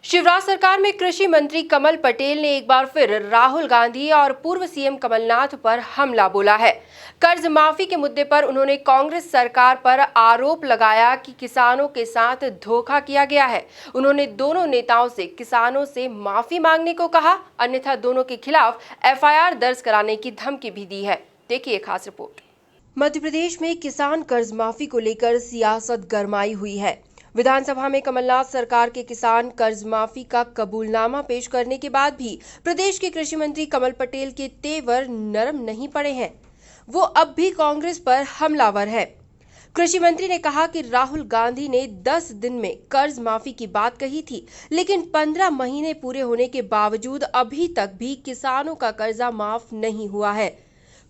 शिवराज सरकार में कृषि मंत्री कमल पटेल ने एक बार फिर राहुल गांधी और पूर्व सीएम कमलनाथ पर हमला बोला है। कर्ज माफी के मुद्दे पर उन्होंने कांग्रेस सरकार पर आरोप लगाया कि किसानों के साथ धोखा किया गया है। उन्होंने दोनों नेताओं से किसानों से माफी मांगने को कहा, अन्यथा दोनों के खिलाफ एफआईआर दर्ज कराने की धमकी भी दी है। देखिए खास रिपोर्ट। मध्य प्रदेश में किसान कर्ज माफी को लेकर सियासत गरमाई हुई है। विधानसभा में कमलनाथ सरकार के किसान कर्ज माफी का कबूलनामा पेश करने के बाद भी प्रदेश के कृषि मंत्री कमल पटेल के तेवर नरम नहीं पड़े हैं। वो अब भी कांग्रेस पर हमलावर है। कृषि मंत्री ने कहा कि राहुल गांधी ने 10 दिन में कर्ज माफी की बात कही थी, लेकिन 15 महीने पूरे होने के बावजूद अभी तक भी किसानों का कर्जा माफ नहीं हुआ है।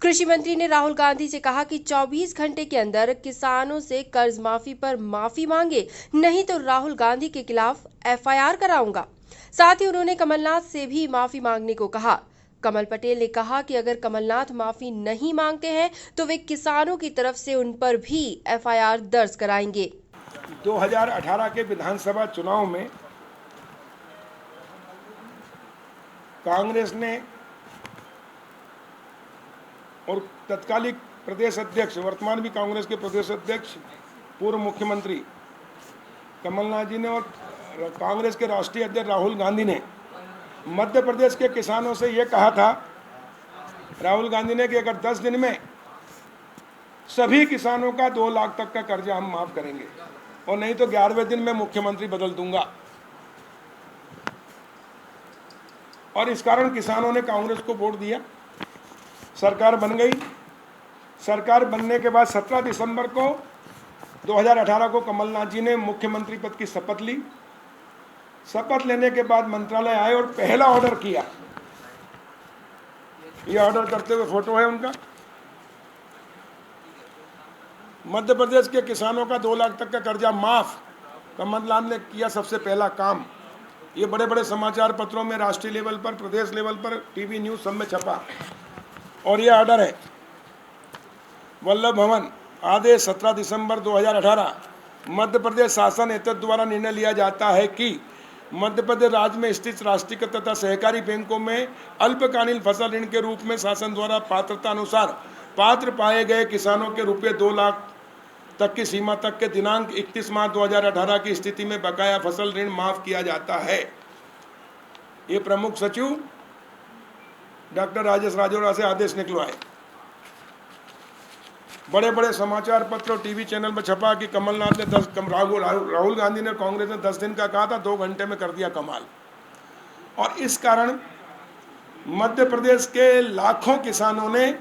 कृषि मंत्री ने राहुल गांधी से कहा कि 24 घंटे के अंदर किसानों से कर्ज माफी पर माफी मांगे, नहीं तो राहुल गांधी के खिलाफ एफआईआर कराऊंगा। साथ ही उन्होंने कमलनाथ से भी माफी मांगने को कहा। कमल पटेल ने कहा कि अगर कमलनाथ माफी नहीं मांगते हैं तो वे किसानों की तरफ से उन पर भी एफआईआर दर्ज कराएंगे। 2018 के विधानसभा चुनाव में कांग्रेस ने और तत्कालीन प्रदेश अध्यक्ष, वर्तमान भी कांग्रेस के प्रदेश अध्यक्ष, पूर्व मुख्यमंत्री कमलनाथ जी ने और कांग्रेस के राष्ट्रीय अध्यक्ष राहुल गांधी ने मध्य प्रदेश के किसानों से ये कहा था, राहुल गांधी ने, कि अगर 10 दिन में सभी किसानों का 2 लाख तक का कर्जा हम माफ करेंगे और नहीं तो 11वें दिन में मुख्यमंत्री बदल दूंगा। और इस कारण किसानों ने कांग्रेस को वोट दिया। सरकार बन गई। सरकार बनने के बाद 17 दिसंबर को 2018 को कमलनाथ जी ने मुख्यमंत्री पद की शपथ ली। शपथ लेने के बाद मंत्रालय आए और पहला ऑर्डर किया। यह ऑर्डर करते हुए फोटो है उनका। मध्य प्रदेश के किसानों का 2 लाख तक का कर्जा माफ कमलनाथ ने किया सबसे पहला काम। ये बड़े बड़े समाचार पत्रों में, राष्ट्रीय लेवल पर, प्रदेश लेवल पर, टीवी न्यूज सब में छपा। और यह ऑर्डर है वल्लभ भवन आदेश 17 दिसंबर 2018। मध्य प्रदेश शासन एतद द्वारा निर्णय लिया जाता है कि मध्य प्रदेश राज्य में स्थित राष्ट्रीय तथा सहकारी बैंकों में अल्पकालीन फसल ऋण के रूप में शासन द्वारा पात्रता अनुसार पात्र पाए गए किसानों के रुपये 2 लाख तक की सीमा तक के दिनांक 31 मार्च 2018 की स्थिति में बकाया फसल ऋण माफ किया जाता है। ये प्रमुख सचिव डॉक्टर राजेश राजौरा से आदेश निकलवाए। बड़े बड़े समाचार पत्र और टीवी चैनल में छपा कि कमलनाथ ने राहुल गांधी ने, कांग्रेस ने 10 दिन का कहा था, 2 घंटे में कर दिया कमाल। और इस कारण मध्य प्रदेश के लाखों किसानों ने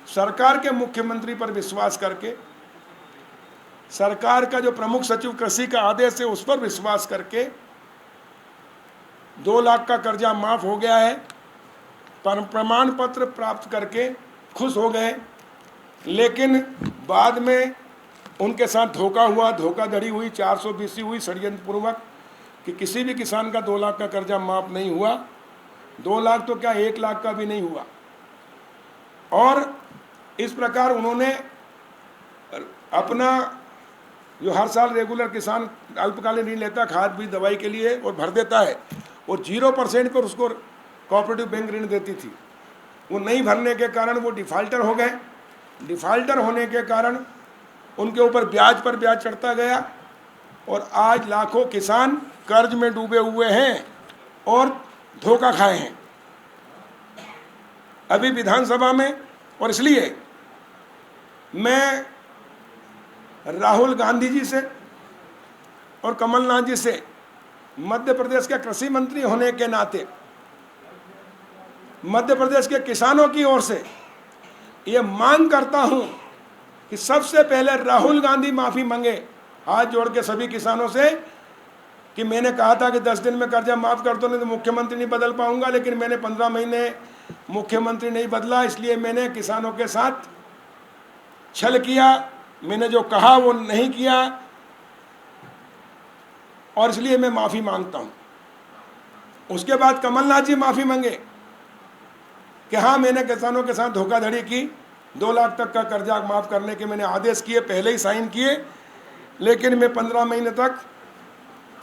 सरकार के मुख्यमंत्री पर विश्वास करके, सरकार का जो प्रमुख सचिव कृषि का आदेश है उस पर विश्वास करके 2 लाख का कर्जा माफ हो गया है, प्रमाण पत्र प्राप्त करके खुश हो गए। लेकिन बाद में उनके साथ धोखा हुआ, धोखाधड़ी हुई, 420 हुई षड्यंत्रपूर्वक, कि किसी भी किसान का 2 लाख का कर्जा माफ नहीं हुआ। 2 लाख तो क्या 1 लाख का भी नहीं हुआ। और इस प्रकार उन्होंने अपना जो हर साल रेगुलर किसान अल्पकालीन ऋण लेता, खाद बीज दवाई के लिए, और भर देता है, और 0% पर उसको कोऑपरेटिव बैंक ऋण देती थी, वो नहीं भरने के कारण वो डिफाल्टर हो गए। डिफाल्टर होने के कारण उनके ऊपर ब्याज पर ब्याज चढ़ता गया और आज लाखों किसान कर्ज में डूबे हुए हैं और धोखा खाए हैं अभी विधानसभा में। और इसलिए मैं राहुल गांधी जी से और कमलनाथ जी से मध्य प्रदेश के कृषि मंत्री होने के नाते मध्य प्रदेश के किसानों की ओर से ये मांग करता हूं कि सबसे पहले राहुल गांधी माफी मांगे, हाथ जोड़ के सभी किसानों से, कि मैंने कहा था कि 10 दिन में कर्जा माफ कर दो, नहीं तो मुख्यमंत्री नहीं बदल पाऊंगा, लेकिन मैंने 15 महीने मुख्यमंत्री नहीं बदला, इसलिए मैंने किसानों के साथ छल किया, मैंने जो कहा वो नहीं किया, और इसलिए मैं माफी मांगता हूं। उसके बाद कमलनाथ जी माफी मांगे कि हाँ, मैंने किसानों के साथ धोखाधड़ी की, 2 लाख तक का कर्जा माफ करने के मैंने आदेश किए, पहले ही साइन किए, लेकिन मैं 15 महीने तक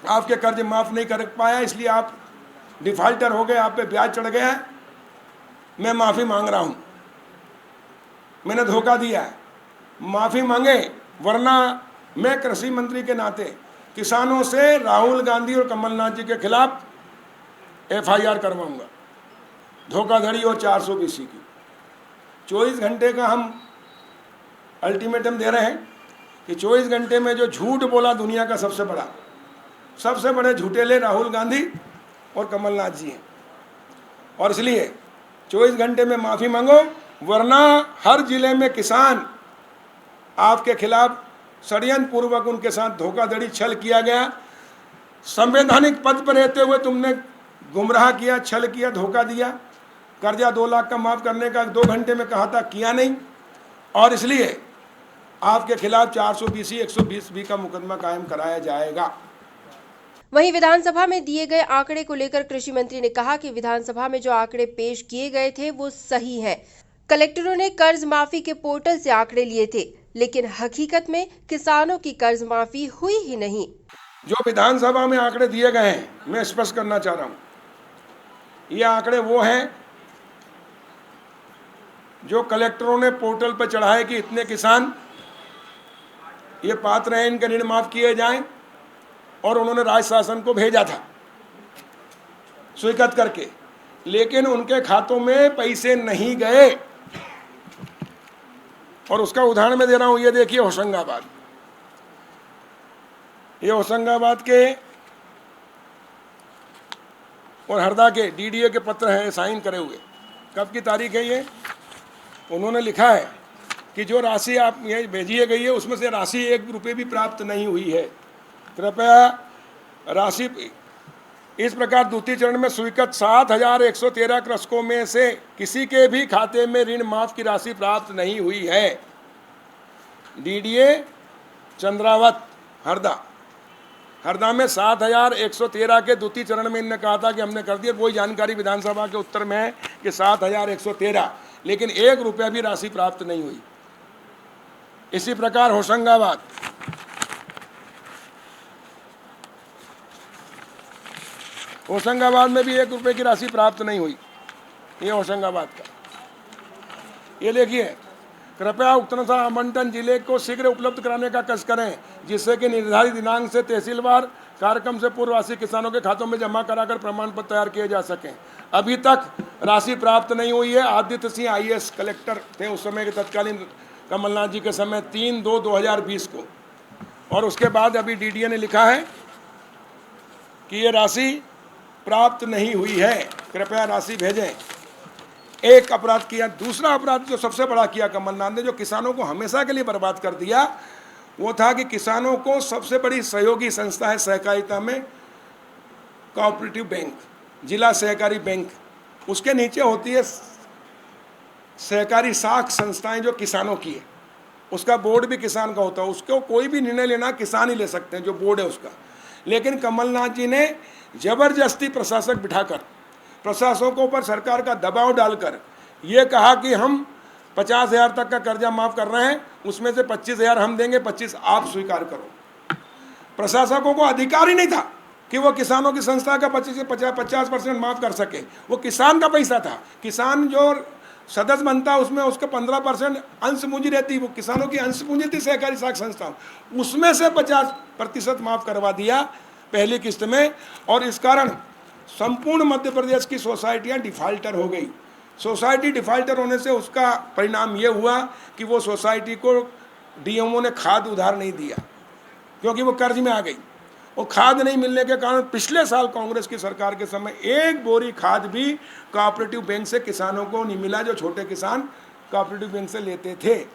आपके कर्ज माफ़ नहीं कर पाया, इसलिए आप डिफाल्टर हो गए, आप पे ब्याज चढ़ गया है, मैं माफ़ी मांग रहा हूँ, मैंने धोखा दिया है, माफ़ी मांगे, वरना मैं कृषि मंत्री के नाते किसानों से राहुल गांधी और कमलनाथ जी के खिलाफ FIR करवाऊंगा, धोखाधड़ी और 420 की। 24 घंटे का हम अल्टीमेटम दे रहे हैं कि 24 घंटे में जो झूठ बोला दुनिया का सबसे बड़े झूठेले राहुल गांधी और कमलनाथ जी हैं, और इसलिए 24 घंटे में माफ़ी मांगो, वरना हर जिले में किसान आपके खिलाफ षड्यंत्र पूर्वक उनके साथ धोखाधड़ी छल किया गया, संवैधानिक पद पर रहते हुए तुमने गुमराह किया, छल किया, धोखा दिया, कर्जा 2 लाख का माफ़ करने का 2 घंटे में कहा था, किया नहीं, और इसलिए आपके खिलाफ 420 120 का मुकदमा कायम कराया जाएगा। वहीं विधानसभा में दिए गए आंकड़े को लेकर कृषि मंत्री ने कहा कि विधानसभा में जो आंकड़े पेश किए गए थे वो सही हैं। कलेक्टरों ने कर्ज माफी के पोर्टल से आंकड़े लिए थे, लेकिन हकीकत में किसानों की कर्ज माफी हुई ही नहीं। जो विधानसभा में आंकड़े दिए गए हैं, मैं स्पष्ट करना चाह रहा हूं, ये आंकड़े वो हैं जो कलेक्टरों ने पोर्टल पर चढ़ाए कि इतने किसान ये पात्र हैं, इनके ऋण माफ किए जाएं, और उन्होंने राज्य शासन को भेजा था स्वीकृत करके, लेकिन उनके खातों में पैसे नहीं गए। और उसका उदाहरण मैं दे रहा हूं, ये देखिए होशंगाबाद, ये होशंगाबाद के और हरदा के DDA के पत्र हैं साइन करे हुए। कब की तारीख है ये? उन्होंने लिखा है कि जो राशि आप ये भेजी गई है उसमें से राशि 1 रुपये भी प्राप्त नहीं हुई है, कृपया राशि इस प्रकार द्वितीय चरण में स्वीकृत 7,113 कृषकों में से किसी के भी खाते में ऋण माफ की राशि प्राप्त नहीं हुई है। DDA चंद्रावत हरदा में 7,113 के द्वितीय चरण में इन्होंने कहा था कि हमने कर दिया, वही जानकारी विधानसभा के उत्तर में है कि 7,113, लेकिन 1 रुपया भी राशि प्राप्त नहीं हुई। इसी प्रकार होशंगाबाद में भी 1 रुपये की राशि प्राप्त नहीं हुई। ये होशंगाबाद का, ये देखिए, कृपया उक्त आवंटन जिले को शीघ्र उपलब्ध कराने का कष्ट करें, जिससे कि निर्धारित दिनांक से तहसीलवार कार्यक्रम से पूर्व राशि किसानों के खातों में जमा कराकर प्रमाण पत्र तैयार किए जा सकें। अभी तक राशि प्राप्त नहीं हुई है। आदित्य सिंह IAS कलेक्टर थे उस समय के, तत्कालीन कमलनाथ जी के समय, 3/2/2020 को, और उसके बाद अभी DDA ने लिखा है कि ये राशि प्राप्त नहीं हुई है, कृपया राशि भेजें। एक अपराध किया। दूसरा अपराध जो सबसे बड़ा किया कमलनाथ ने, जो किसानों को हमेशा के लिए बर्बाद कर दिया, वो था कि किसानों को सबसे बड़ी सहयोगी संस्था है सहकारिता में कोऑपरेटिव बैंक, जिला सहकारी बैंक, उसके नीचे होती है सहकारी साख संस्थाएं जो किसानों की है, उसका बोर्ड भी किसान का होता है, उसको कोई भी निर्णय लेना किसान ही ले सकते हैं, जो बोर्ड है उसका। लेकिन कमलनाथ जी ने जबरदस्ती प्रशासक बिठाकर, प्रशासकों पर सरकार का दबाव डालकर ये कहा कि हम 50,000 तक का कर्जा माफ़ कर रहे हैं, उसमें से 25,000 हम देंगे, 25 आप स्वीकार करो। प्रशासकों को अधिकार ही नहीं था कि वो किसानों की संस्था का 50% माफ़ कर सके। वो किसान का पैसा था, किसान जो सदस्य बनता उसमें उसका 15% अंश पूंजी रहती, वो किसानों की अंश पूंजी थी सहकारी साख संस्था, उसमें से 50% माफ़ करवा दिया पहली किस्त में। और इस कारण संपूर्ण मध्य प्रदेश की सोसाइटियां डिफाल्टर हो गई। सोसाइटी डिफाल्टर होने से उसका परिणाम ये हुआ कि वो सोसाइटी को DMO ने खाद उधार नहीं दिया, क्योंकि वो कर्ज में आ गई। और खाद नहीं मिलने के कारण पिछले साल कांग्रेस की सरकार के समय 1 बोरी खाद भी कोऑपरेटिव बैंक से किसानों को नहीं मिला, जो छोटे किसान कोऑपरेटिव बैंक से लेते थे।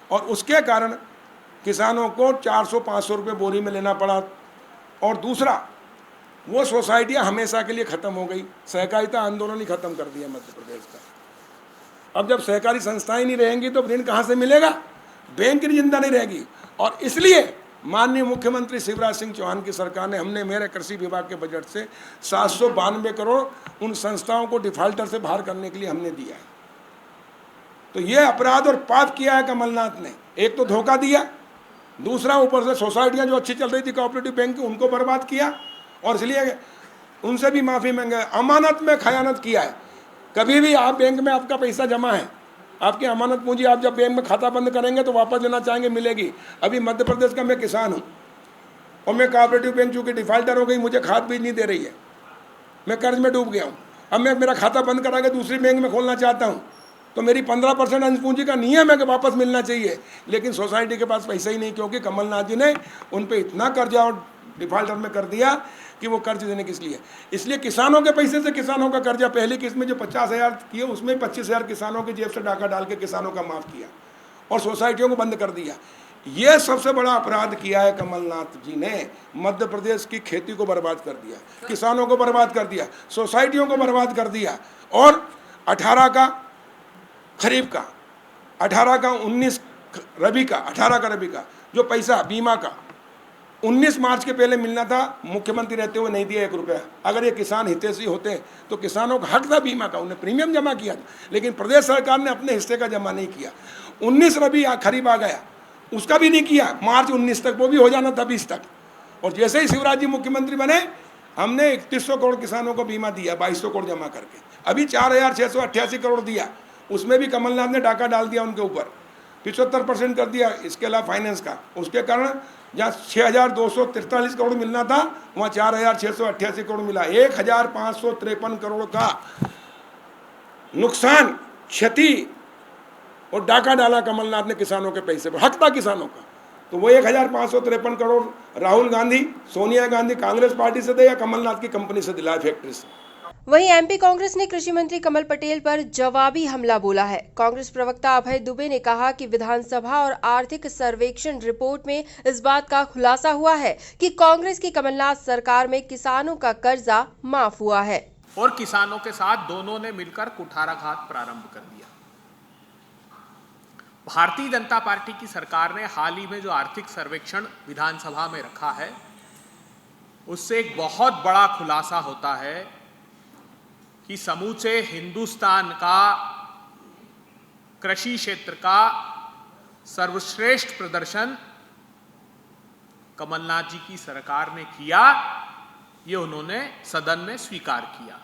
और उसके कारण किसानों को 400-500 रुपये बोरी में लेना पड़ा। और दूसरा, वो सोसाइटियां हमेशा के लिए ख़त्म हो गई। सहकारिता आंदोलन ही ख़त्म कर दिया मध्य प्रदेश का। अब जब सहकारी संस्थाएं नहीं रहेंगी तो ऋण कहाँ से मिलेगा? बैंक की जिंदा नहीं रहेगी। और इसलिए माननीय मुख्यमंत्री शिवराज सिंह चौहान की सरकार ने, हमने मेरे कृषि विभाग के बजट से 792 करोड़ उन संस्थाओं को डिफाल्टर से बाहर करने के लिए हमने दिया है। तो ये अपराध और पाप किया है कमलनाथ ने। एक तो धोखा दिया, दूसरा ऊपर से सोसाइटियां जो अच्छी चल रही थी कोऑपरेटिव बैंक की, उनको बर्बाद किया, और इसलिए उनसे भी माफ़ी मांगे। अमानत में खयानत किया है। कभी भी आप बैंक में आपका पैसा जमा है, आपकी अमानत पूंजी आप जब बैंक में खाता बंद करेंगे तो वापस लेना चाहेंगे, मिलेगी। अभी मध्य प्रदेश का मैं किसान हूँ और मैं कोऑपरेटिव बैंक चूँकि डिफाल्टर हो गई, मुझे खाद बीज नहीं दे रही है, मैं कर्ज में डूब गया हूँ। अब मैं मेरा खाता बंद करा के दूसरी बैंक में खोलना चाहता हूँ तो मेरी 15% अंश पूंजी का नियम है कि वापस मिलना चाहिए, लेकिन सोसाइटी के पास पैसा ही नहीं, क्योंकि कमलनाथ जी ने उन पर इतना कर्जा और डिफाल्टर में कर दिया कि वो कर्ज देने किस लिए। इसलिए किसानों के पैसे से किसानों का कर्जा, पहली किस्त में जो 50,000 किए उसमें 25,000 किसानों की जेब से डाका डाल के किसानों का माफ़ किया और सोसाइटियों को बंद कर दिया। ये सबसे बड़ा अपराध किया है कमलनाथ जी ने। मध्य प्रदेश की खेती को बर्बाद कर दिया, किसानों को बर्बाद कर दिया, सोसाइटियों को बर्बाद कर दिया। और 18 का खरीफ का, 18 का 19 रबी का, 18 का रबी का जो पैसा बीमा का 19 मार्च के पहले मिलना था, मुख्यमंत्री रहते हुए नहीं दिया 1 रुपया। अगर ये किसान हितैषी होते तो किसानों का हक था बीमा का, उन्हें प्रीमियम जमा किया था, लेकिन प्रदेश सरकार ने अपने हिस्से का जमा नहीं किया। 19 रबी खरीफ आ गया, उसका भी नहीं किया, मार्च 19 तक, वो भी हो जाना था 20 तक। और जैसे ही शिवराज जी मुख्यमंत्री बने, हमने 3100 करोड़ किसानों को बीमा दिया, 2200 करोड़ जमा करके। अभी 4,688 करोड़ दिया, उसमें भी कमलनाथ ने डाका डाल दिया उनके ऊपर, 75% कर दिया। इसके अलावा फाइनेंस का, उसके कारण जहाँ 6,243 करोड़ मिलना था वहाँ 4,688 करोड़ मिला। 1,553 करोड़ का नुकसान, क्षति और डाका डाला कमलनाथ ने किसानों के पैसे पर, हक था किसानों का। तो वो 1,553 करोड़ राहुल गांधी, सोनिया गांधी कांग्रेस पार्टी से दे या कमलनाथ की कंपनी से दिलाए, फैक्ट्री से। वहीं एमपी कांग्रेस ने कृषि मंत्री कमल पटेल पर जवाबी हमला बोला है। कांग्रेस प्रवक्ता अभय दुबे ने कहा कि विधानसभा और आर्थिक सर्वेक्षण रिपोर्ट में इस बात का खुलासा हुआ है कि कांग्रेस की कमलनाथ सरकार में किसानों का कर्जा माफ हुआ है और किसानों के साथ दोनों ने मिलकर कुठाराघात प्रारंभ कर दिया। भारतीय जनता पार्टी की सरकार ने हाल ही में जो आर्थिक सर्वेक्षण विधानसभा में रखा है, उससे एक बहुत बड़ा खुलासा होता है कि समूचे हिंदुस्तान का कृषि क्षेत्र का सर्वश्रेष्ठ प्रदर्शन कमलनाथ जी की सरकार ने किया, ये उन्होंने सदन में स्वीकार किया।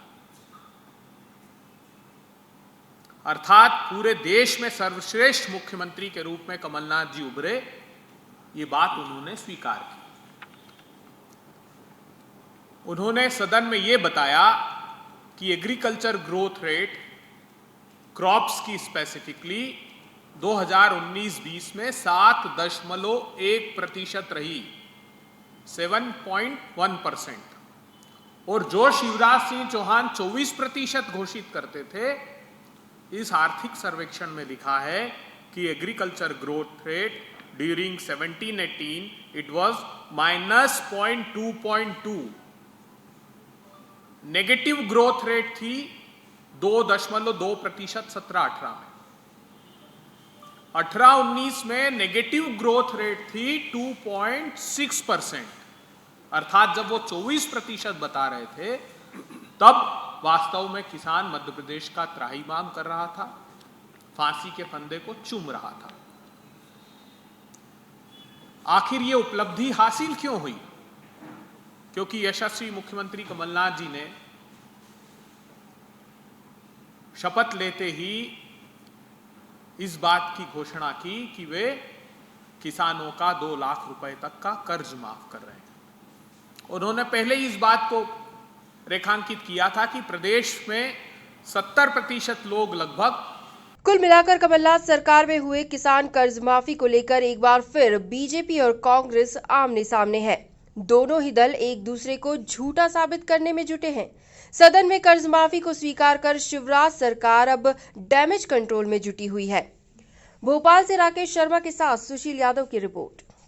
अर्थात पूरे देश में सर्वश्रेष्ठ मुख्यमंत्री के रूप में कमलनाथ जी उभरे, ये बात उन्होंने स्वीकार की। उन्होंने सदन में ये बताया कि एग्रीकल्चर ग्रोथ रेट क्रॉप्स की स्पेसिफिकली 2019-20 में 7.1% रही, 7.1%। और जो शिवराज सिंह चौहान 24% घोषित करते थे, इस आर्थिक सर्वेक्षण में लिखा है कि agriculture growth rate during 17-18 it was -0.2.2। Negative growth rate थी 2.2% 17-18 में। 18-19 में नेगेटिव ग्रोथ रेट थी 2.6%। अर्थात जब वो 24% बता रहे थे, तब वास्तव में किसान मध्य प्रदेश का त्राहिमाम कर रहा था, फांसी के फंदे को चूम रहा था। आखिर ये उपलब्धि हासिल क्यों हुई? क्योंकि यशस्वी मुख्यमंत्री कमलनाथ जी ने शपथ लेते ही इस बात की घोषणा की कि वे किसानों का 2 लाख रुपए तक का कर्ज माफ कर रहे हैं। उन्होंने पहले ही इस बात को रेखांकित किया था कि प्रदेश में 70% लोग लगभग। कुल मिलाकर कमलनाथ सरकार में हुए किसान कर्ज माफी को लेकर एक बार फिर बीजेपी और कांग्रेस आमने सामने है। दोनों ही दल एक दूसरे को झूठा साबित करने में जुटे हैं। सदन में कर्ज माफी को स्वीकार कर शिवराज सरकार अब डैमेज कंट्रोल में जुटी हुई है। भोपाल से राकेश शर्मा के साथ सुशील यादव की रिपोर्ट।